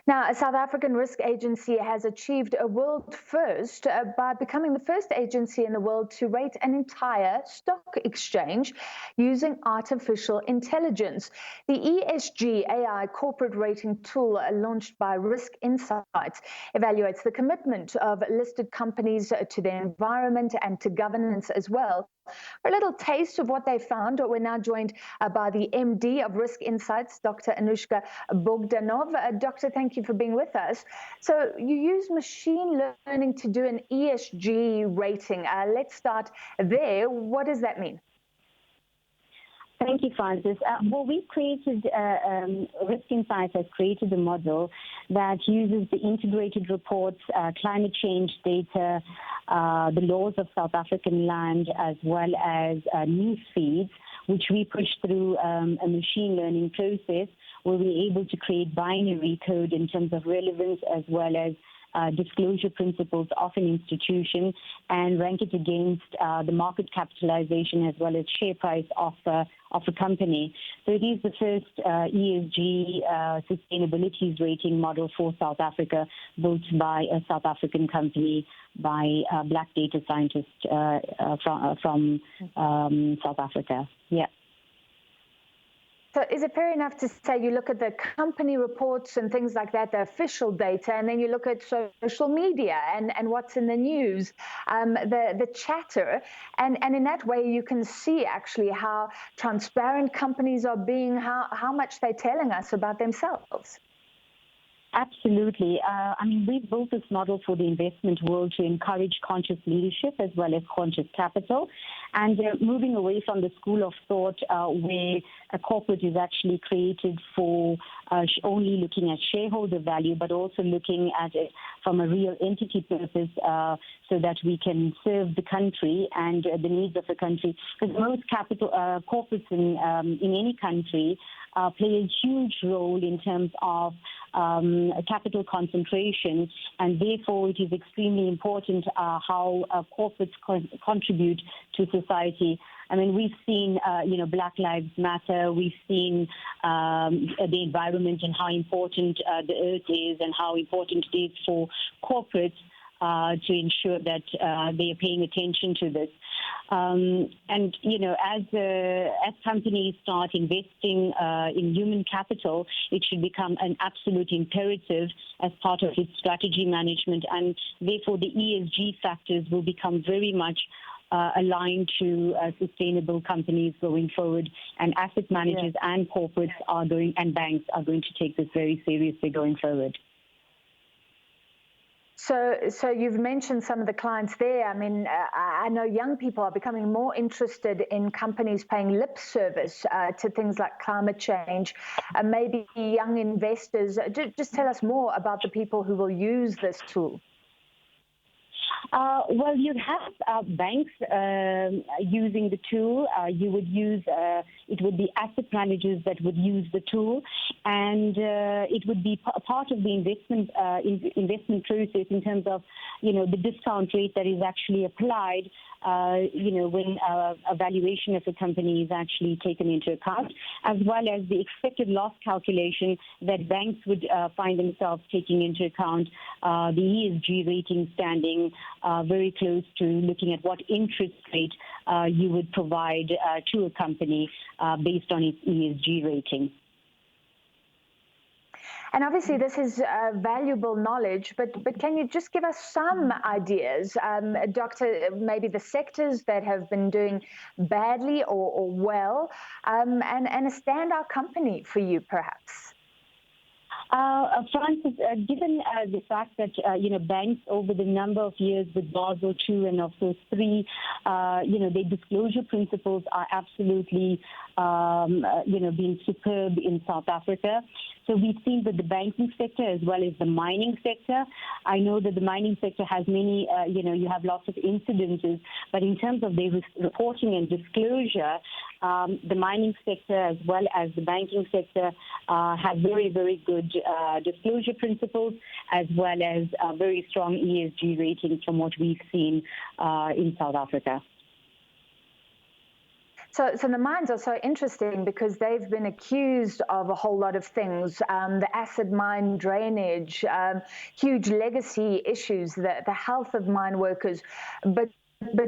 Now, a South African risk agency has achieved a world first by becoming the first agency in the world to rate an entire stock exchange using artificial intelligence. The ESG AI corporate rating tool launched by Risk Insights evaluates the commitment of listed companies to the environment and to governance as well. For a little taste of what they found, we're now joined by the MD of Risk Insights, Dr. Anushka Bogdanov. Doctor, thank you for being with us. So you use machine learning to do an ESG rating. Let's start there. What does that mean? Thank you, Francis. We created, Risk Insights has created a model that uses the integrated reports, climate change data, the laws of South African land, as well as news feeds, which we push through a machine learning process where we're able to create binary code in terms of relevance as well as disclosure principles of an institution and rank it against the market capitalization as well as share price of a company. So it is the first ESG sustainability rating model for South Africa, built by a South African company by black data scientists from South Africa. Yeah. So is it fair enough to say you look at the company reports and things like that, the official data, and then you look at social media and what's in the news, the chatter, and in that way you can see actually how transparent companies are being, how much they're telling us about themselves? Absolutely. We've built this model for the investment world to encourage conscious leadership as well as conscious capital. And moving away from the school of thought where a corporate is actually created for only looking at shareholder value, but also looking at it from a real entity purpose so that we can serve the country and the needs of the country. Because most corporates in any country play a huge role in terms of capital concentration, and therefore it is extremely important how corporates contribute to society. We've seen, Black Lives Matter. We've seen the environment and how important the earth is and how important it is for corporates to ensure that they are paying attention to this. As companies start investing in human capital, it should become an absolute imperative as part of its strategy management, and therefore the ESG factors will become very much aligned to sustainable companies going forward, and asset managers and corporates and banks are going to take this very seriously going forward. So you've mentioned some of the clients there. I know young people are becoming more interested in companies paying lip service to things like climate change. Maybe young investors. Just tell us more about the people who will use this tool. You'd have banks using the tool. You would use it would be asset managers that would use the tool, and it would be part of the investment process in terms of the discount rate that is actually applied. When a valuation of a company is actually taken into account, as well as the expected loss calculation that banks would find themselves taking into account, the ESG rating standing very close to looking at what interest rate you would provide to a company based on its ESG rating. And obviously this is valuable knowledge, but can you just give us some ideas, Doctor, maybe the sectors that have been doing badly or well, and a standout company for you, perhaps? Francis, given the fact that banks over the number of years with Basel II and also III, their disclosure principles are absolutely being superb in South Africa. So we've seen that the banking sector as well as the mining sector. I know that the mining sector has many, you have lots of incidences, but in terms of their reporting and disclosure, the mining sector as well as the banking sector have very, very good disclosure principles as well as very strong ESG ratings from what we've seen in South Africa. So the mines are so interesting because they've been accused of a whole lot of things, the acid mine drainage, huge legacy issues, the health of mine workers. But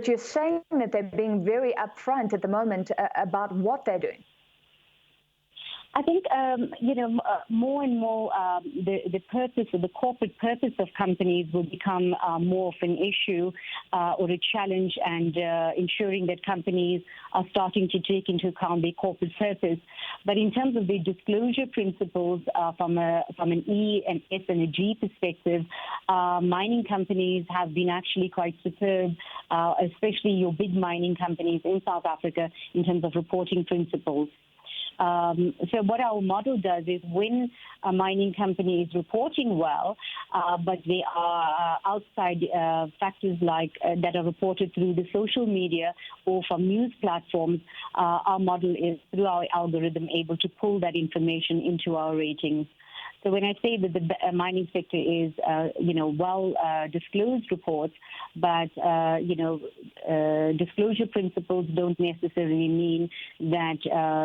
you're saying that they're being very upfront at the moment about what they're doing. I think, more and more the purpose or the corporate purpose of companies will become more of an issue or a challenge, and ensuring that companies are starting to take into account their corporate purpose. But in terms of the disclosure principles from an E, an S, and a G perspective, mining companies have been actually quite superb, especially your big mining companies in South Africa in terms of reporting principles. So what our model does is when a mining company is reporting well, but there are outside factors like that are reported through the social media or from news platforms, our model is, through our algorithm, able to pull that information into our ratings. So when I say that the mining sector is, well disclosed reports, but disclosure principles don't necessarily mean that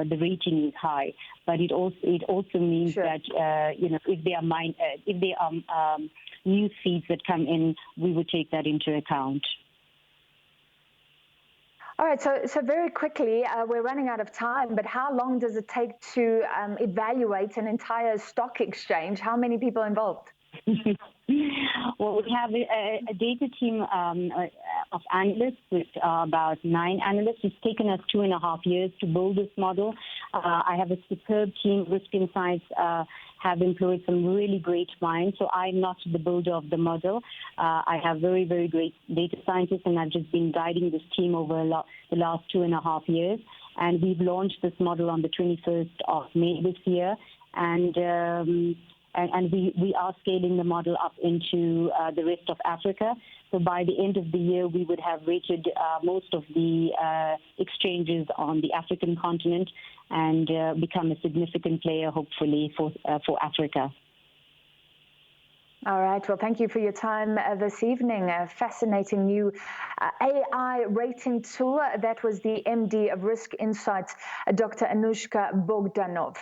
the rating is high. But it also means Sure. that if there are news feeds that come in, we would take that into account. All right, so very quickly, we're running out of time, but how long does it take to evaluate an entire stock exchange? How many people involved? Well, we have a data team of analysts, with about 9 analysts. It's taken us 2.5 years to build this model. I have a superb team. Risk Insights have employed some really great minds. So I'm not the builder of the model. I have very, very great data scientists, and I've just been guiding this team over the last 2.5 years. And we've launched this model on the 21st of May this year. And we are scaling the model up into the rest of Africa. So by the end of the year, we would have rated most of the exchanges on the African continent and become a significant player, hopefully, for Africa. All right. Well, thank you for your time this evening. A fascinating new AI rating tool. That was the MD of Risk Insights, Dr. Anushka Bogdanov.